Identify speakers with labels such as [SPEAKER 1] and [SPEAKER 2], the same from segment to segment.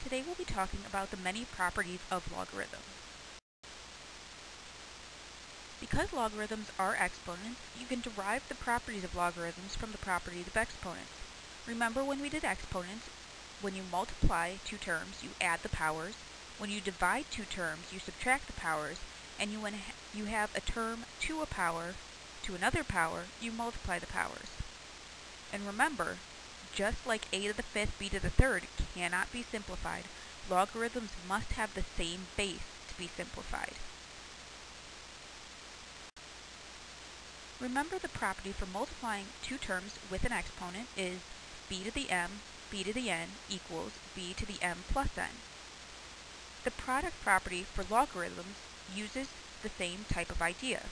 [SPEAKER 1] Today we'll be talking about the many properties of logarithms. Because logarithms are exponents, you can derive the properties of logarithms from the properties of exponents. Remember when we did exponents, when you multiply two terms, you add the powers. When you divide two terms, you subtract the powers. And when you have a term to a power, to another power, you multiply the powers. And remember, just like a to the fifth, b to the third cannot be simplified, logarithms must have the same base to be simplified. Remember the property for multiplying two terms with an exponent is b to the m, b to the n equals b to the m plus n. The product property for logarithms uses the same type of idea.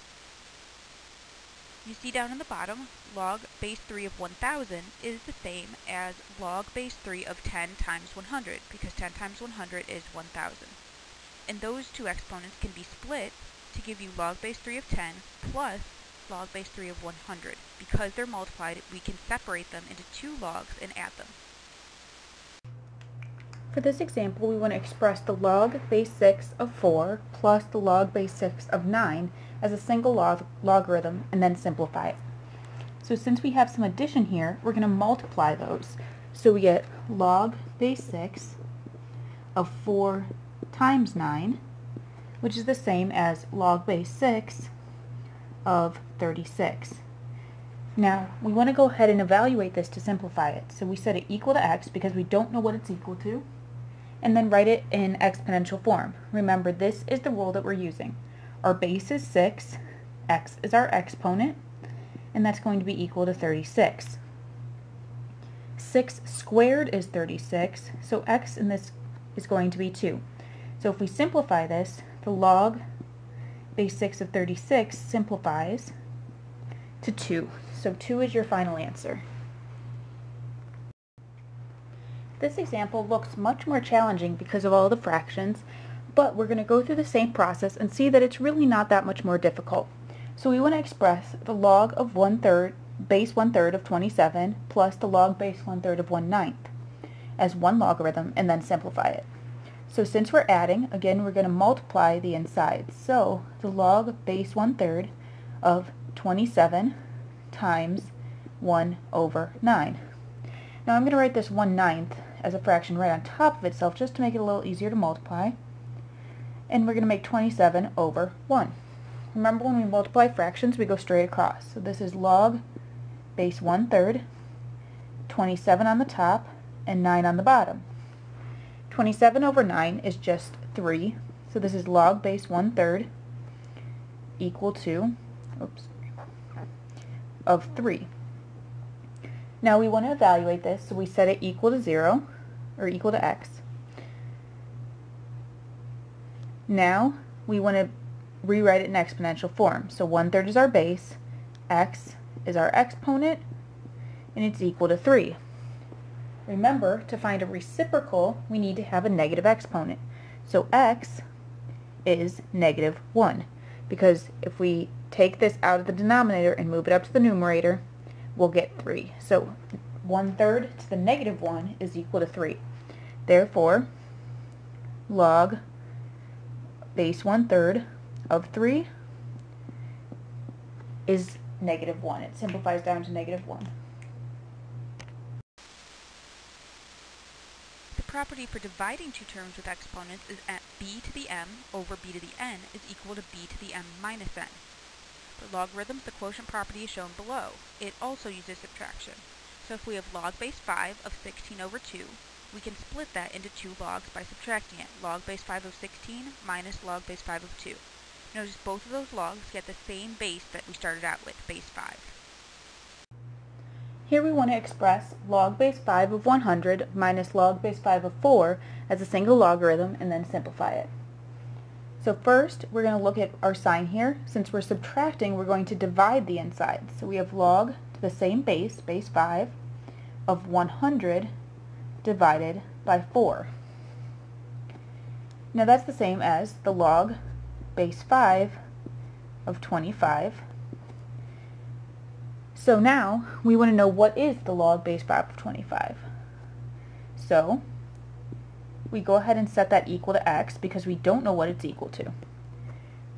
[SPEAKER 1] You see down in the bottom, log base 3 of 1000 is the same as log base 3 of 10 times 100, because 10 times 100 is 1000. And those two exponents can be split to give you log base 3 of 10 plus log base 3 of 100. Because they're multiplied, we can separate them into two logs and add them.
[SPEAKER 2] For this example, we want to express the log base 6 of 4 plus the log base 6 of 9 as a single logarithm and then simplify it. So since we have some addition here, we're going to multiply those. So we get log base 6 of 4 times 9, which is the same as log base 6 of 36. Now, we want to go ahead and evaluate this to simplify it. So we set it equal to x because we don't know what it's equal to, and then write it in exponential form. Remember, this is the rule that we're using. Our base is 6, x is our exponent, and that's going to be equal to 36. 6 squared is 36, so x in this is going to be 2. So if we simplify this, the log base 6 of 36 simplifies to 2. So 2 is your final answer. This example looks much more challenging because of all the fractions, but we're going to go through the same process and see that it's really not that much more difficult. So we want to express the log of base 1/3 of 27 plus the log base 1/3 of 1/9 as one logarithm and then simplify it. So since we're adding, again, we're going to multiply the insides. So the log base 1/3 of 27 times 1/9. Now I'm going to write this 1/9 as a fraction right on top of itself just to make it a little easier to multiply. And we're going to make 27 over 1. Remember, when we multiply fractions, we go straight across. So this is log base 1/3, 27 on the top, and 9 on the bottom. 27 over 9 is just 3. So this is log base 1/3 equal to, of 3. Now we want to evaluate this, so we set it equal to 0, or equal to x. Now we want to rewrite it in exponential form. So 1/3 is our base, x is our exponent, and it's equal to 3. Remember, to find a reciprocal, we need to have a negative exponent. So x is -1, because if we take this out of the denominator and move it up to the numerator, we'll get 3. So 1/3 to the -1 is equal to 3. Therefore, log base 1/3 of 3 is -1. It simplifies down to -1.
[SPEAKER 1] The property for dividing two terms with exponents is at b to the m over b to the n is equal to b to the m minus n. For logarithms, the quotient property is shown below. It also uses subtraction. So if we have log base 5 of 16 over 2, we can split that into two logs by subtracting it. Log base 5 of 16 minus log base 5 of 2. Notice both of those logs get the same base that we started out with, base 5.
[SPEAKER 2] Here we want to express log base 5 of 100 minus log base 5 of 4 as a single logarithm and then simplify it. So first, we're going to look at our sign here. Since we're subtracting, we're going to divide the inside. So we have log to the same base, base 5, of 100 divided by 4. Now that's the same as the log base 5 of 25. So now we want to know what is the log base 5 of 25. So we go ahead and set that equal to x because we don't know what it's equal to.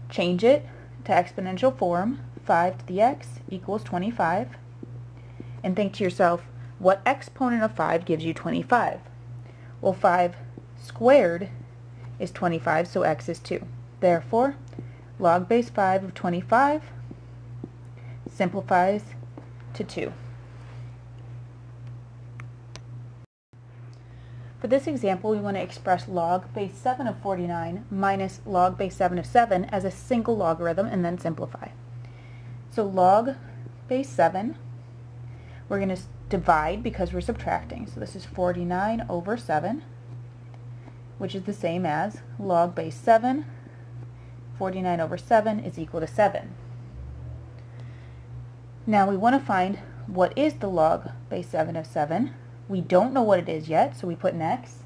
[SPEAKER 2] Change it to exponential form, 5 to the x equals 25. And think to yourself, what exponent of 5 gives you 25? Well, 5 squared is 25, so x is 2. Therefore, log base 5 of 25 simplifies to 2. For this example, we want to express log base 7 of 49 minus log base 7 of 7 as a single logarithm and then simplify. So log base 7, we're going to divide because we're subtracting. So this is 49 over 7, which is the same as log base 7. 49 over 7 is equal to 7. Now we want to find what is the log base 7 of 7. We don't know what it is yet, so we put an x.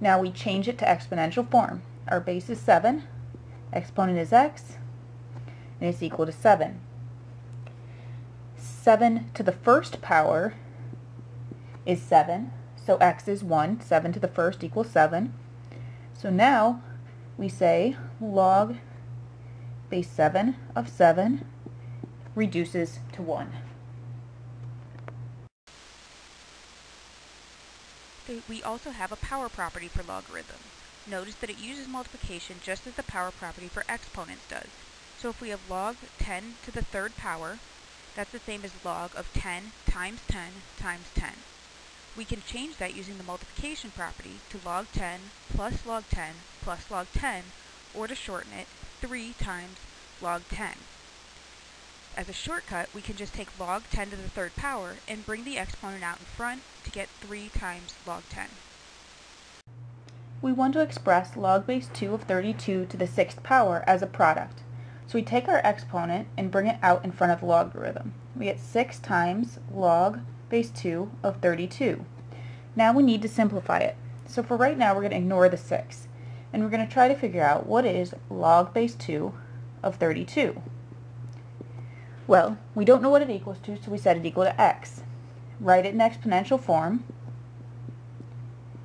[SPEAKER 2] Now we change it to exponential form. Our base is 7, exponent is x, and it's equal to 7. 7 to the first power is 7, so x is 1. 7 to the first equals 7. So now we say log base 7 of 7 reduces to 1.
[SPEAKER 1] We also have a power property for logarithms. Notice that it uses multiplication just as the power property for exponents does. So if we have log 10 to the third power, that's the same as log of 10 times 10 times 10. We can change that using the multiplication property to log 10 plus log 10 plus log 10, or to shorten it, 3 times log 10. As a shortcut, we can just take log 10 to the third power and bring the exponent out in front to get 3 times log 10.
[SPEAKER 2] We want to express log base 2 of 32 to the sixth power as a product. So we take our exponent and bring it out in front of the logarithm. We get 6 times log base 2 of 32. Now we need to simplify it. So for right now, we're going to ignore the 6. And we're going to try to figure out what is log base 2 of 32. Well, we don't know what it equals to, so we set it equal to x. Write it in exponential form.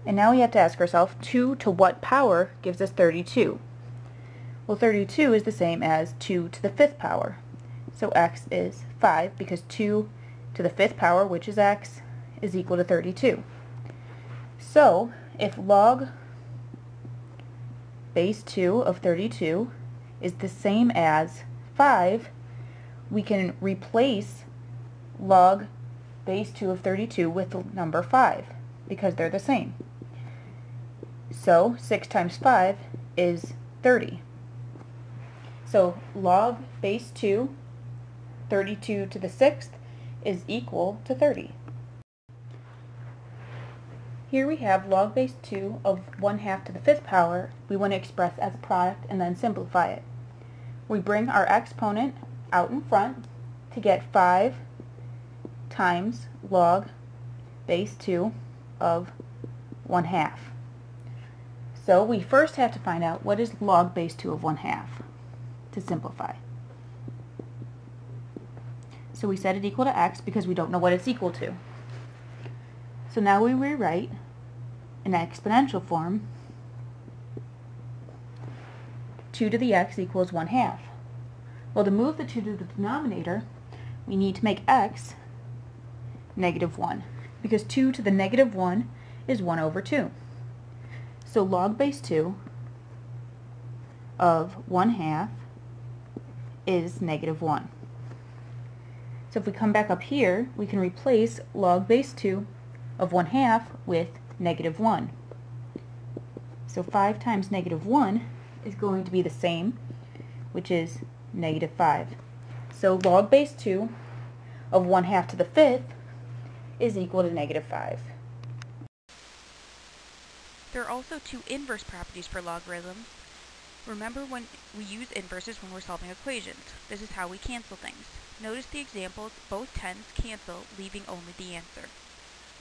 [SPEAKER 2] And now we have to ask ourselves, 2 to what power gives us 32? Well, 32 is the same as 2 to the fifth power. So x is 5 because 2 to the fifth power, which is x, is equal to 32. So if log base 2 of 32 is the same as 5, we can replace log base 2 of 32 with the number 5 because they're the same. So 6 times 5 is 30. So log base 2, 32 to the sixth, is equal to 30. Here we have log base 2 of 1/2 to the fifth power we want to express as a product and then simplify it. We bring our exponent out in front to get 5 times log base 2 of 1/2. So we first have to find out what is log base 2 of 1/2 to simplify. So we set it equal to x because we don't know what it's equal to. So now we rewrite in exponential form 2 to the x equals 1/2. Well, to move the 2 to the denominator, we need to make x -1 because 2 to the -1 is 1 over 2. So log base 2 of 1/2 is -1. So if we come back up here, we can replace log base 2 of 1/2 with -1. So 5 times -1 is going to be the same, which is -5. So log base 2 of 1/2 to the fifth is equal to -5.
[SPEAKER 1] There are also two inverse properties for logarithms. Remember when we use inverses when we're solving equations. This is how we cancel things. Notice the examples, both 10s cancel, leaving only the answer.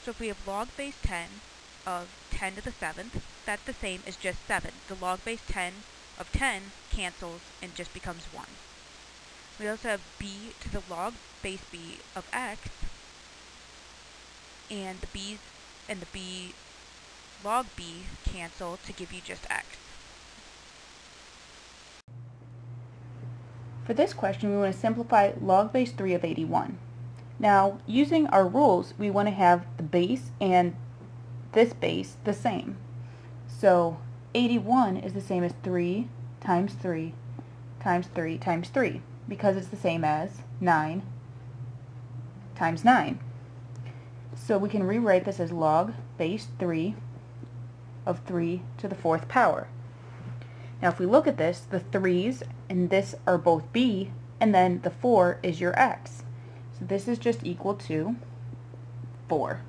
[SPEAKER 1] So if we have log base 10 of 10 to the 7th, that's the same as just 7. The log base 10 of 10 cancels and just becomes 1. We also have b to the log base b of x, and the b log b cancel to give you just x.
[SPEAKER 2] For this question, we want to simplify log base 3 of 81. Now, using our rules, we want to have the base and this base the same. So 81 is the same as 3 times 3 times 3 times 3, because it's the same as 9 times 9. So we can rewrite this as log base 3 of 3 to the 4th power. Now if we look at this, the 3's and this are both b, and then the 4 is your x. So this is just equal to 4.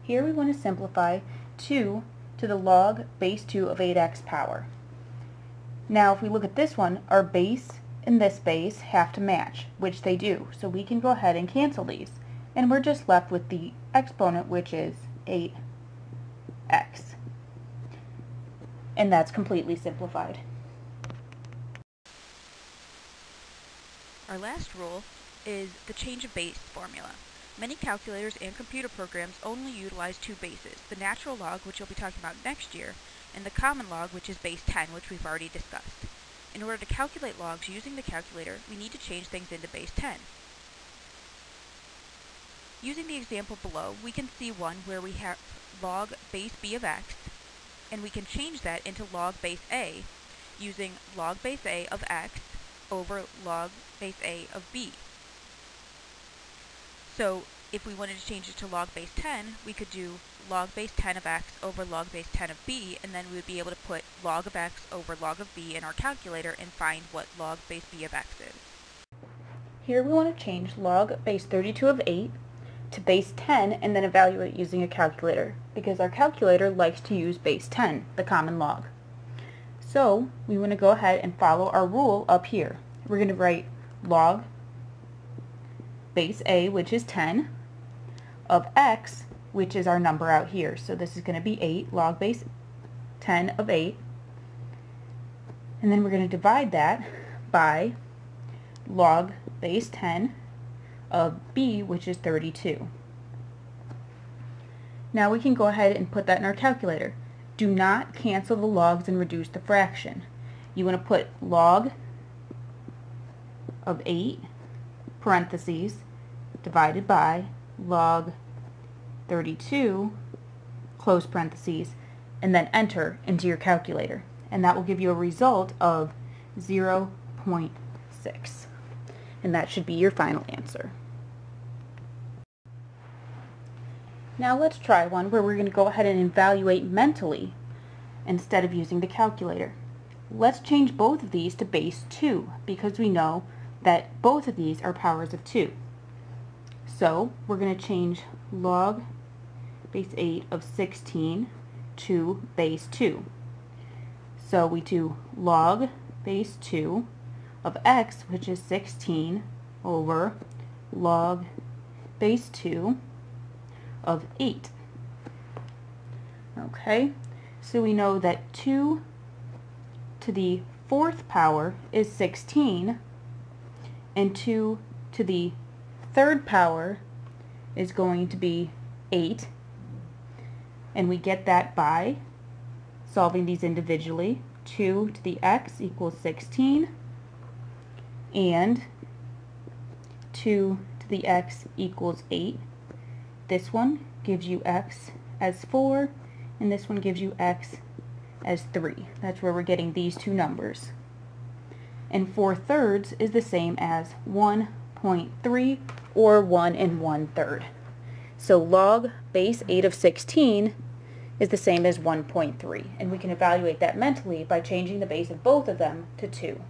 [SPEAKER 2] Here we want to simplify 2 to the log base 2 of 8x power. Now if we look at this one, our base and this base have to match, which they do. So we can go ahead and cancel these. And we're just left with the exponent, which is 8x. And that's completely simplified.
[SPEAKER 1] Our last rule is the change of base formula. Many calculators and computer programs only utilize two bases, the natural log, which you'll be talking about next year, and the common log, which is base 10, which we've already discussed. In order to calculate logs using the calculator, we need to change things into base 10. Using the example below, we can see one where we have log base b of x, and we can change that into log base a using log base a of x over log base a of b. So if we wanted to change it to log base 10, we could do log base 10 of x over log base 10 of b, and then we would be able to put log of x over log of b in our calculator and find what log base b of x is.
[SPEAKER 2] Here we want to change log base 32 of 8 to base 10 and then evaluate using a calculator, because our calculator likes to use base 10, the common log. So we want to go ahead and follow our rule up here. We're going to write log base a, which is 10, of x, which is our number out here. So this is going to be 8, log base 10 of 8. And then we're going to divide that by log base 10 of b, which is 32. Now we can go ahead and put that in our calculator. Do not cancel the logs and reduce the fraction. You want to put log of 8 parentheses divided by log 32 close parentheses, and then enter into your calculator, and that will give you a result of 0.6, and that should be your final answer. Now let's try one where we're going to go ahead and evaluate mentally instead of using the calculator. Let's change both of these to base 2, because we know that both of these are powers of 2. So we're going to change log base 8 of 16 to base 2. So we do log base 2 of x, which is 16, over log base 2 of 8. Okay, so we know that 2 to the 4th power is 16, and 2 to the 3rd power is going to be 8, and we get that by solving these individually. 2 to the x equals 16, and 2 to the x equals 8. This one gives you x as 4, and this one gives you x as 3. That's where we're getting these two numbers. And 4/3 is the same as 1.3, or 1 1/3. So log base 8 of 16 is the same as 1.3, and we can evaluate that mentally by changing the base of both of them to 2.